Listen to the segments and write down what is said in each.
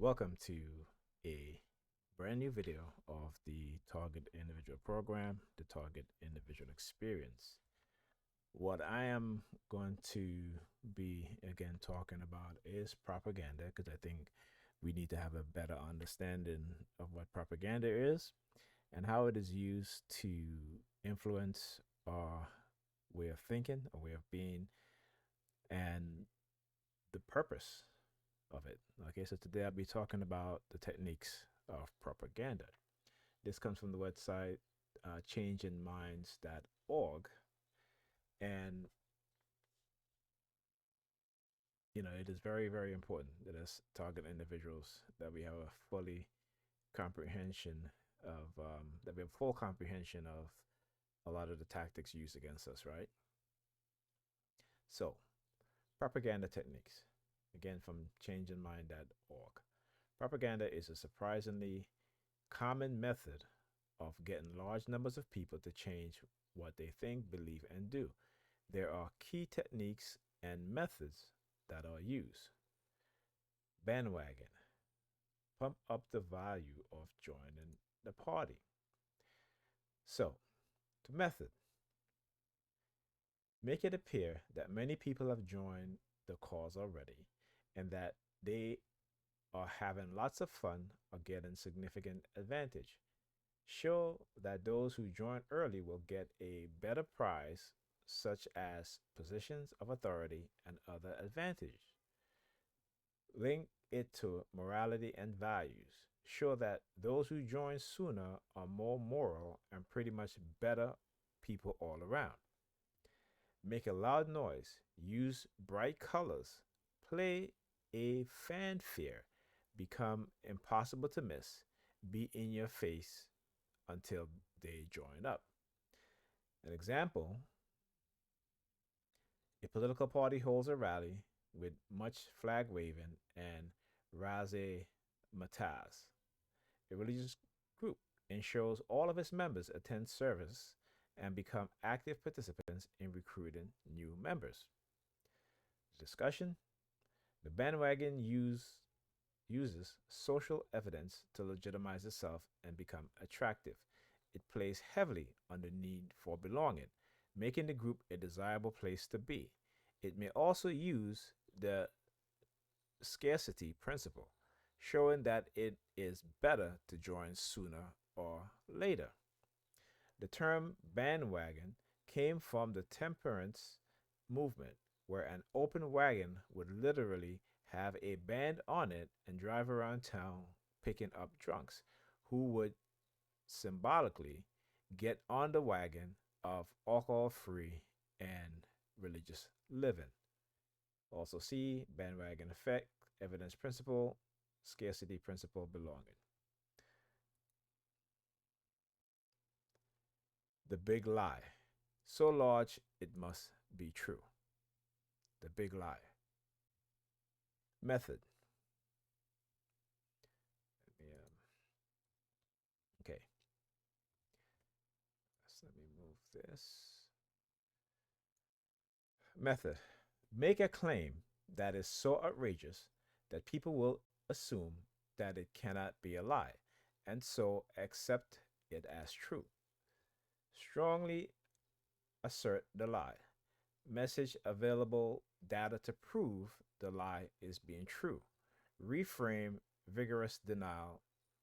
Welcome to a brand new video of the Target Individual Program, the Target Individual Experience. What I am going to be again talking about is propaganda because I think we need to have a better understanding of what propaganda is and how it is used to influence our way of thinking, our way of being, and the purpose of it. Okay, so today I'll be talking about the techniques of propaganda. This comes from the website changeinminds.org. And, it is very, very important that as target individuals that we have a fully comprehension that we have full comprehension of a lot of the tactics used against us, right? So, propaganda techniques, again from changeinmind.org. Propaganda is a surprisingly common method of getting large numbers of people to change what they think, believe, and do. There are key techniques and methods that are used. Bandwagon, pump up the value of joining the party. So, the method, make it appear that many people have joined the cause already and that they are having lots of fun or getting significant advantage. Show that those who join early will get a better prize, such as positions of authority and other advantages. Link it to morality and values. Show that those who join sooner are more moral and pretty much better people all around. Make a loud noise. Use bright colors. Play a fanfare. Become impossible to miss. Be in your face until they join up. An example, a political party holds a rally with much flag waving and razzmatazz. A religious group ensures all of its members attend service and become active participants in recruiting new members. Discussion, the bandwagon uses social evidence to legitimize itself and become attractive. It plays heavily on the need for belonging, making the group a desirable place to be. It may also use the scarcity principle, showing that it is better to join sooner or later. The term bandwagon came from the temperance movement, where an open wagon would literally have a band on it and drive around town picking up drunks who would symbolically get on the wagon of alcohol free and religious living. Also, see bandwagon effect, evidence principle, scarcity principle, belonging. The big lie. So large it must be true. The big lie. Method. Yeah. Okay. So let me move this. Method. Make a claim that is so outrageous that people will assume that it cannot be a lie and so accept it as true. Strongly assert the lie. Message available data to prove the lie is being true. Reframe vigorous denial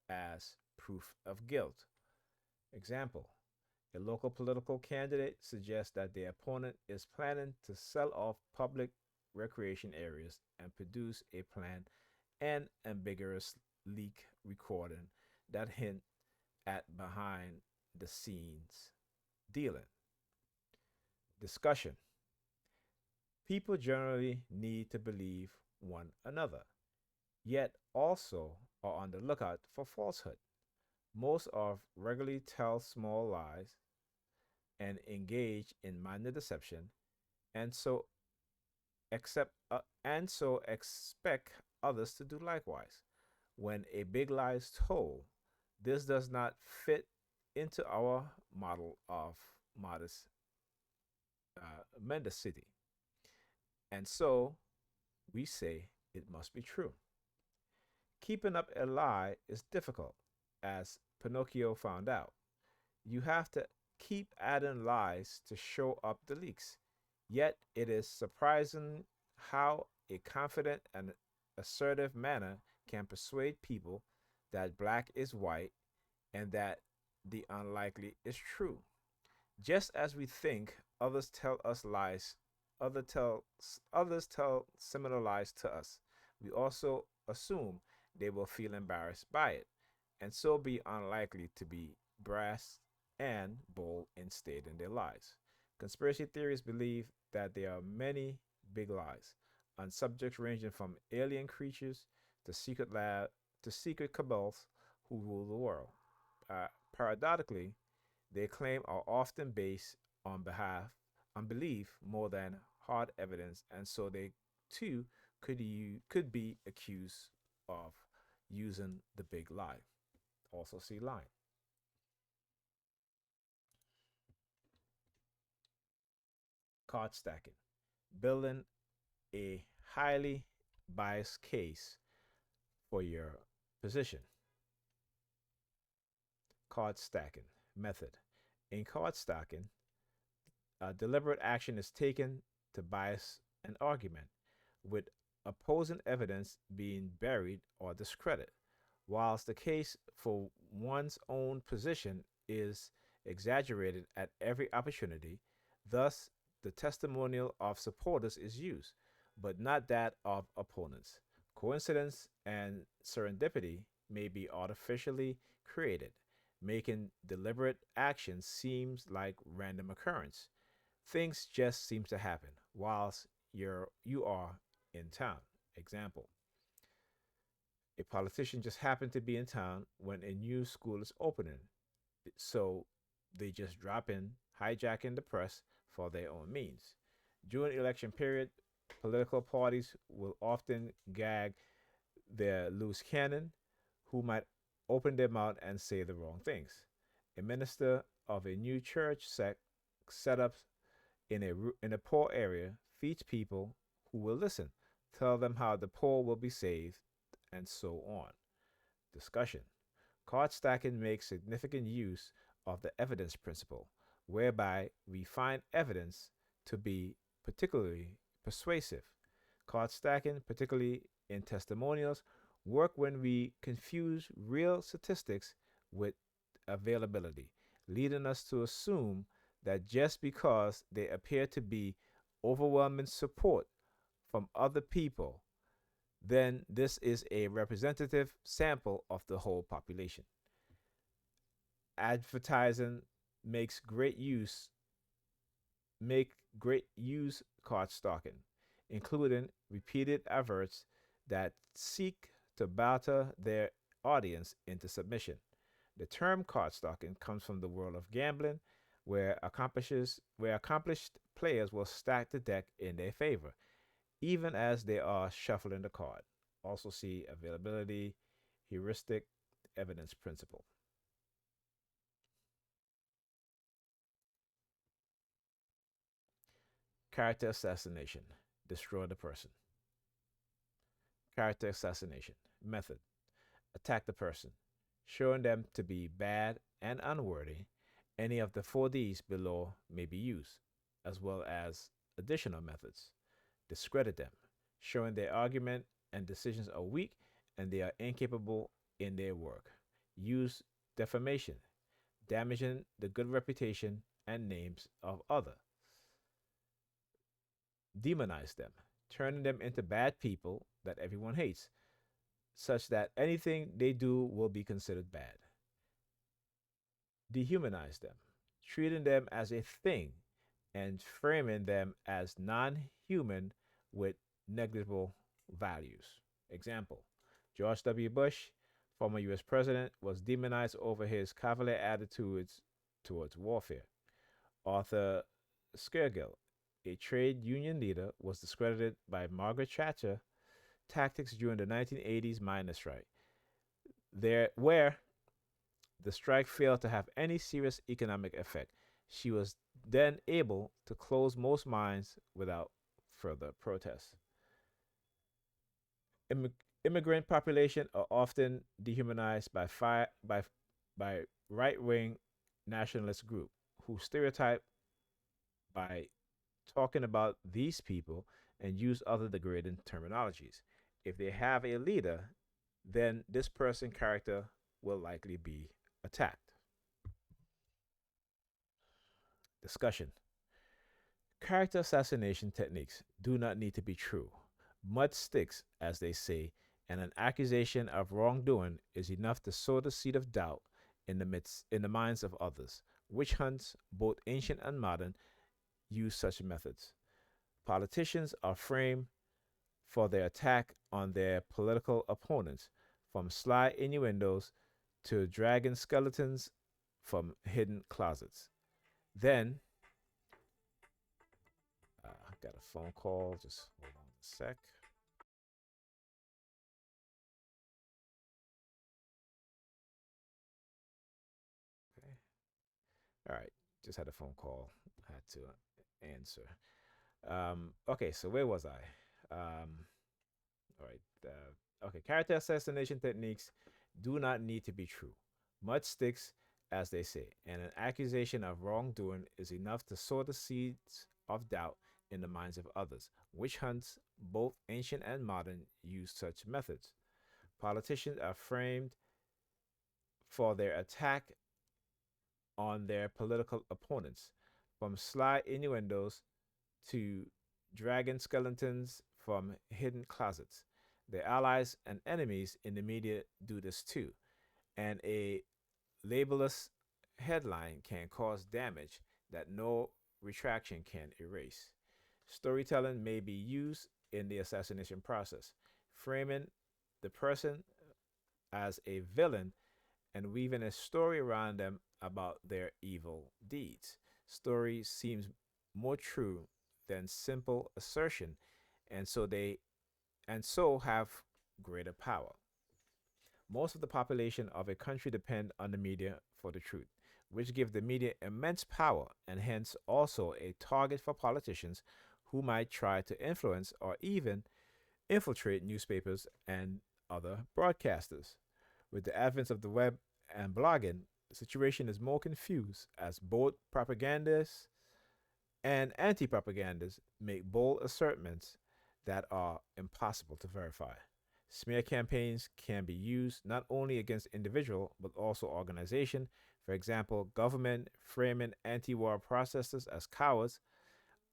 as proof of guilt. Example, a local political candidate suggests that their opponent is planning to sell off public recreation areas and produce a plan and ambiguous leak recording that hint at behind the scenes dealing. Discussion. People generally need to believe one another, yet also are on the lookout for falsehood. Most of regularly tell small lies and engage in minor deception, and so expect others to do likewise. When a big lie is told, this does not fit into our model of modest mendacity, and so we say it must be true. Keeping up a lie is difficult, as Pinocchio found out. You have to keep adding lies to show up the leaks. Yet it is surprising how a confident and assertive manner can persuade people that black is white and that the unlikely is true. Just as we think others tell us lies, others tell similar lies to us, we also assume they will feel embarrassed by it, and so be unlikely to be brash and bold in stating their lies. Conspiracy theories believe that there are many big lies on subjects ranging from alien creatures to secret lab to secret cabals who rule the world. Paradoxically, their claims are often based on behalf on belief more than hard evidence, and so they too could be accused of using the big lie. Also see line. Card stacking. Building a highly biased case for your position. Card stacking method. In card stacking, deliberate action is taken to bias an argument, with opposing evidence being buried or discredited, whilst the case for one's own position is exaggerated at every opportunity. Thus, the testimonial of supporters is used, but not that of opponents. Coincidence and serendipity may be artificially created, making deliberate action seems like random occurrence. Things just seem to happen whilst you are in town. Example: a politician just happened to be in town when a new school is opening, so they just drop in, hijacking the press for their own means. During election period, political parties will often gag their loose cannon who might open their mouth and say the wrong things. A minister of a new church sect set up in a poor area feeds people who will listen, tell them how the poor will be saved, and so on. Discussion. Card stacking makes significant use of the evidence principle, whereby we find evidence to be particularly persuasive. Card stacking, particularly in testimonials, work when we confuse real statistics with availability, leading us to assume that just because they appear to be overwhelming support from other people, then this is a representative sample of the whole population. Advertising makes great use make great use card stalking, including repeated adverts that seek to batter their audience into submission. The term card stalking comes from the world of gambling, where accomplished players will stack the deck in their favor, even as they are shuffling the card. Also see availability, heuristic, evidence principle. Character assassination. Destroy the person. Character assassination. Method. Attack the person, showing them to be bad and unworthy. Any of the 4Ds below may be used, as well as additional methods. Discredit them, showing their argument and decisions are weak and they are incapable in their work. Use defamation, damaging the good reputation and names of others. Demonize them, turning them into bad people that everyone hates, such that anything they do will be considered bad. Dehumanize them, treating them as a thing and framing them as non human with negligible values. Example: George W. Bush, former US president, was demonized over his cavalier attitudes towards warfare. Arthur Skergill, a trade union leader, was discredited by Margaret Thatcher tactics during the 1980s miners' strike, where the strike failed to have any serious economic effect. She was then able to close most mines without further protest. Immigrant population are often dehumanized by right-wing nationalist group who stereotype by talking about these people and use other degrading terminologies. If they have a leader, then this person character will likely be attacked. Discussion. Character assassination techniques do not need to be true. Mud sticks, as they say, and an accusation of wrongdoing is enough to sow the seed of doubt in the minds of others. Witch hunts, both ancient and modern, use such methods. Politicians are framed for their attack on their political opponents, from sly innuendos to dragon skeletons from hidden closets. Then, I got a phone call. Just hold on a sec. Okay. All right. Just had a phone call. I had to answer. Okay, so where was I? All right. Okay, character assassination techniques do not need to be true. Mud sticks, as they say, and an accusation of wrongdoing is enough to sow the seeds of doubt in the minds of others. Witch hunts, both ancient and modern, use such methods. Politicians are framed for their attack on their political opponents, from sly innuendos to dragon skeletons from hidden closets. Their allies and enemies in the media do this too, and a labelless headline can cause damage that no retraction can erase. Storytelling may be used in the assassination process, framing the person as a villain and weaving a story around them about their evil deeds. Story seems more true than simple assertion, and so have greater power. Most of the population of a country depend on the media for the truth, which give the media immense power and hence also a target for politicians who might try to influence or even infiltrate newspapers and other broadcasters. With the advent of the web and blogging, the situation is more confused as both propagandists and anti propagandists make bold assertions that are impossible to verify. Smear campaigns can be used not only against individual but also organization. For example, government framing anti-war protesters as cowards,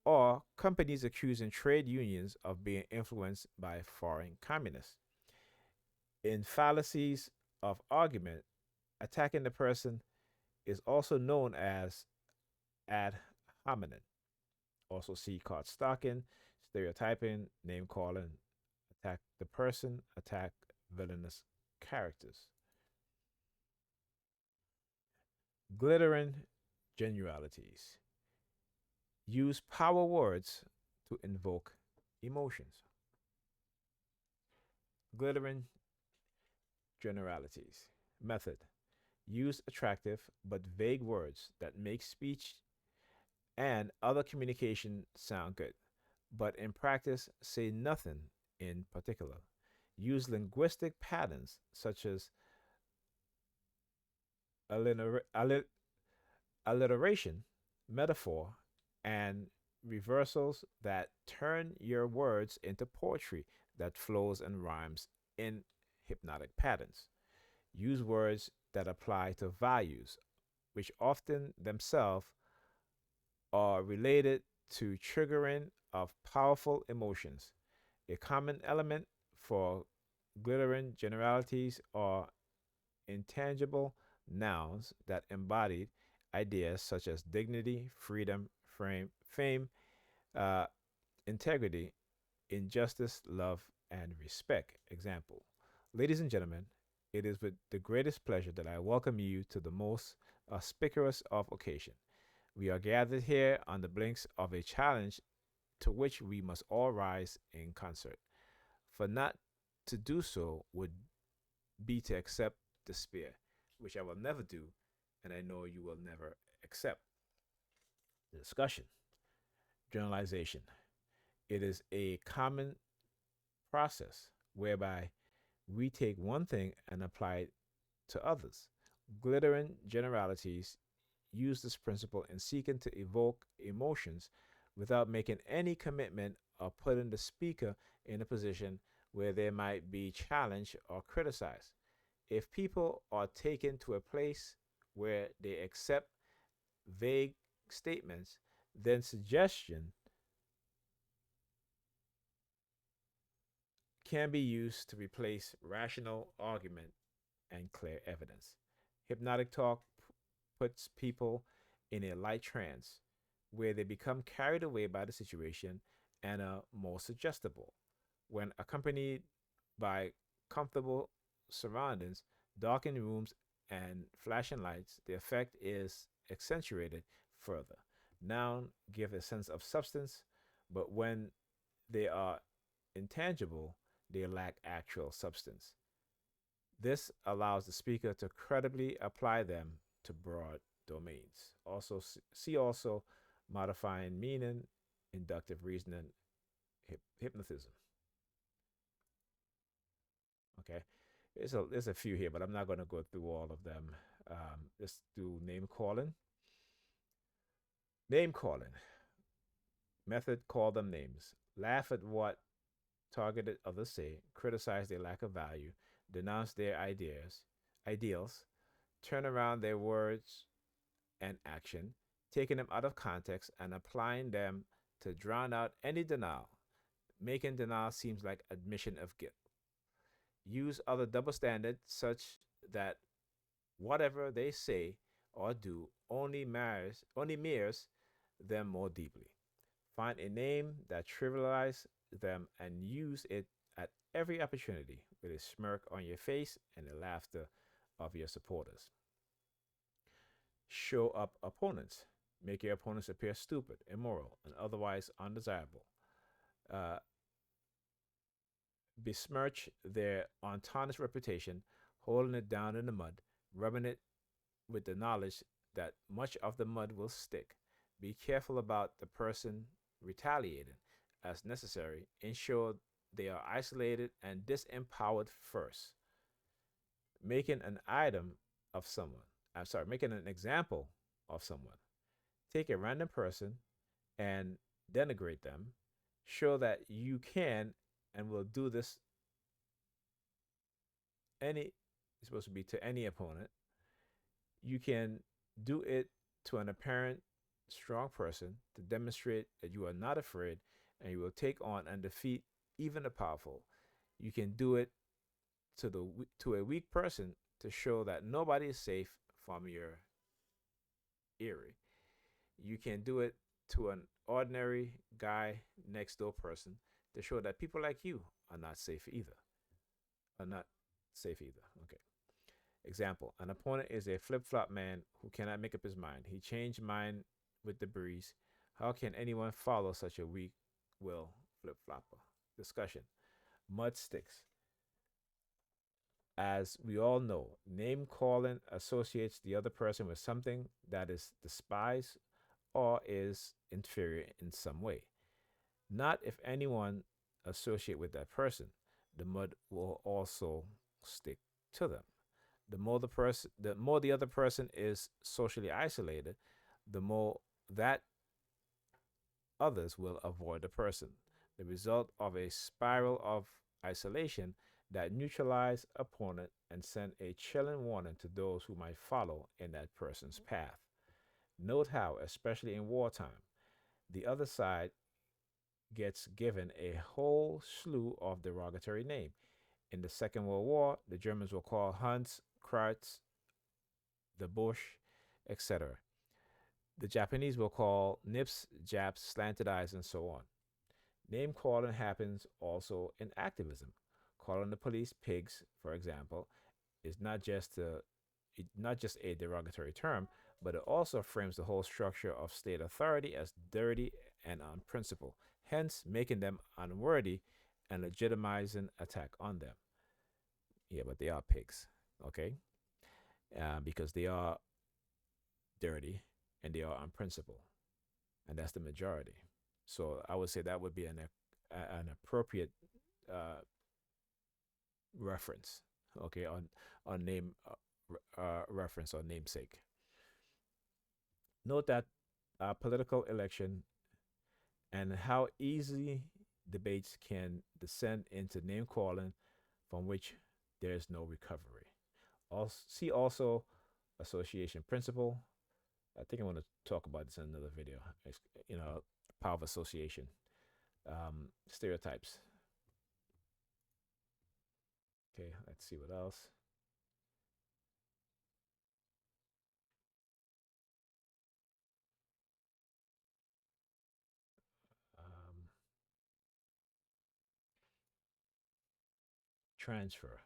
or companies accusing trade unions of being influenced by foreign communists. In fallacies of argument, attacking the person is also known as ad hominem. Also, see card stalking, stereotyping, name calling, attack the person, attack villainous characters. Glittering generalities. Use power words to invoke emotions. Glittering generalities. Method. Use attractive but vague words that make speech and other communication sound good, but in practice say nothing in particular. Use linguistic patterns such as alliteration, metaphor, and reversals that turn your words into poetry that flows and rhymes in hypnotic patterns. Use words that apply to values, which often themselves are related to triggering of powerful emotions. A common element for glittering generalities are intangible nouns that embody ideas such as dignity, freedom, fame, uh, integrity, injustice, love, and respect. Example. Ladies and gentlemen, it is with the greatest pleasure that I welcome you to the most auspicious of occasion. We are gathered here on the blinks of a challenge to which we must all rise in concert. For not to do so would be to accept despair, which I will never do, and I know you will never accept. The discussion. Generalization. It is a common process whereby We take one thing and apply it to others. Glittering generalities use this principle in seeking to evoke emotions without making any commitment or putting the speaker in a position where they might be challenged or criticized. If people are taken to a place where they accept vague statements, then suggestion can be used to replace rational argument and clear evidence. Hypnotic talk puts people in a light trance where they become carried away by the situation and are more suggestible. When accompanied by comfortable surroundings, darkened rooms, and flashing lights, the effect is accentuated further. Noun give a sense of substance, but when they are intangible, they lack actual substance. This allows the speaker to credibly apply them to broad domains. Also, see also modifying meaning, inductive reasoning, hypnotism. Okay, there's a few here, but I'm not going to go through all of them. Let's do name calling. Name calling method: call them names. Laugh at what targeted others say. Criticize their lack of value. Denounce their ideals. Turn around their words and action, taking them out of context and applying them to drown out any denial, making denial seems like admission of guilt. Use other double standards such that whatever they say or do only mirrors them more deeply. Find a name that trivializes them and use it at every opportunity with a smirk on your face and the laughter of your supporters. Show up opponents. Make your opponents appear stupid, immoral, and otherwise undesirable. Uh, Besmirch their untarnished reputation, holding it down in the mud, rubbing it with the knowledge that much of the mud will stick. Be careful about the person retaliating. As necessary, ensure they are isolated and disempowered first. Making an item of someone. I'm sorry, making an example of someone. Take a random person and denigrate them. Show that you can and will do this any it's supposed to be to any opponent. You can do it to an apparent strong person to demonstrate that you are not afraid and you will take on and defeat even the powerful. You can do it to a weak person to show that nobody is safe from your eerie. You can do it to an ordinary guy next door person to show that people like you are not safe either. Are not safe either. Okay. Example: an opponent is a flip flop man who cannot make up his mind. He changed mind with the breeze. How can anyone follow such a weak will flip flopper? Discussion: mud sticks. As we all know, name calling associates the other person with something that is despised or is inferior in some way. Not if anyone associate with that person. The mud will also stick to them. The more the other person is socially isolated, the more that others will avoid the person. The result of a spiral of isolation that neutralize opponent and send a chilling warning to those who might follow in that person's path. Note how, especially in wartime, the other side gets given a whole slew of derogatory names. In the Second World War, the Germans will call Hans, Kreutz, the Bush, etc. The Japanese will call Nips, Japs, slanted eyes, and so on. Name calling happens also in activism. Calling the police pigs, for example, is not just a derogatory term, but it also frames the whole structure of state authority as dirty and unprincipled, hence making them unworthy and legitimizing attack on them. Yeah, but they are pigs, okay? Because they are dirty and they are unprincipled, and that's the majority. So I would say that would be an appropriate uh, reference, okay, on name reference or namesake. Note that political election and how easily debates can descend into name calling from which there is no recovery. Also, see also association principle. I think I want to talk about this in another video. You know, power of association, stereotypes. Okay, let's see what else. Um, transfer.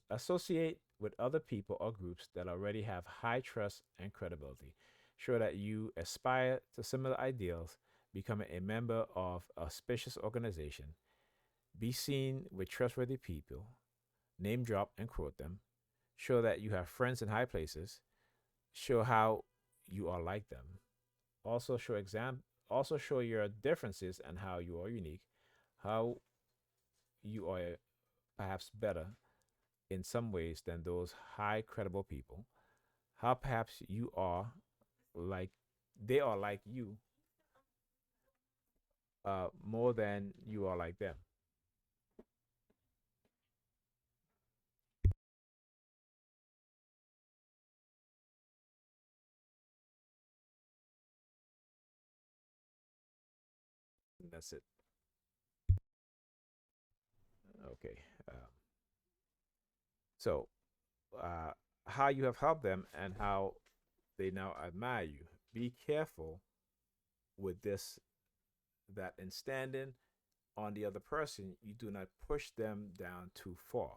Associate with other people or groups that already have high trust and credibility. Show that you aspire to similar ideals, becoming a member of a auspicious organization. Be seen with trustworthy people. Name drop and quote them. Show that you have friends in high places. Show how you are like them. Also show exam. Also show your differences and how you are unique. How you are perhaps better in some ways than those high credible people. How perhaps you are like they are like you more than you are like them. That's it. Okay. So, uh, how you have helped them and how they now admire you. Be careful with this that in standing on the other person, you do not push them down too far.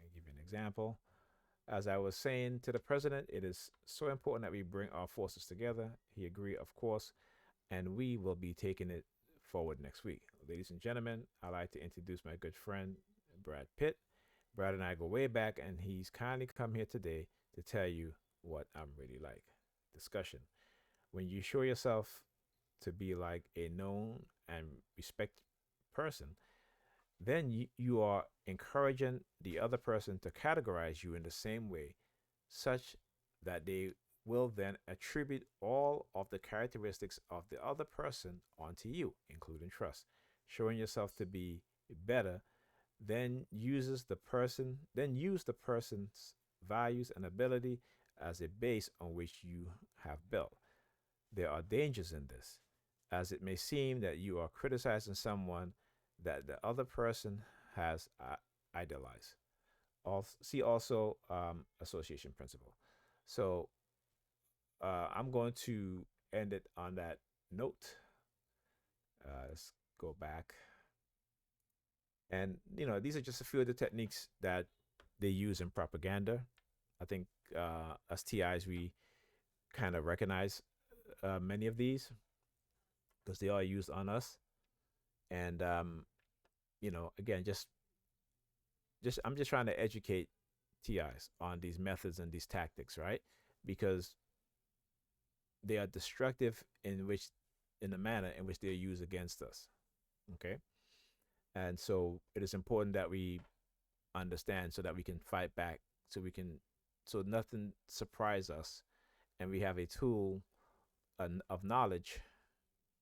I'll give you an example. As I was saying to the president, it is so important that we bring our forces together. He agreed, of course, and we will be taking it forward next week. Ladies and gentlemen, I'd like to introduce my good friend, Brad Pitt. Brad and I go way back, and he's kindly come here today to tell you what I'm really like. Discussion. When you show yourself to be like a known and respected person, then you are encouraging the other person to categorize you in the same way, such that they will then attribute all of the characteristics of the other person onto you, including trust. Showing yourself to be better then use the person's values and ability as a base on which you have built. There are dangers in this, as it may seem that you are criticizing someone that the other person has idealized. See also association principle. So I'm going to end it on that note. Let's go back. And, these are just a few of the techniques that they use in propaganda. I think as TIs, we kind of recognize many of these because they are used on us. And, again, just I'm just trying to educate TIs on these methods and these tactics, right? Because they are destructive in the manner in which they're used against us. Okay. And so it is important that we understand so that we can fight back, so nothing surprise us, and we have a tool of knowledge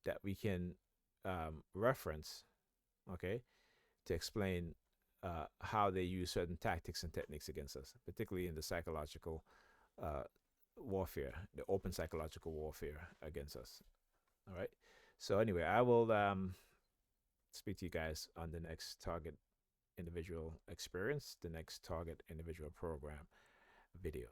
that we can reference, okay, to explain how they use certain tactics and techniques against us, particularly in the psychological uh, warfare, the open psychological warfare against us. All right. So anyway, I will speak to you guys on the next target individual experience, the next target individual program video.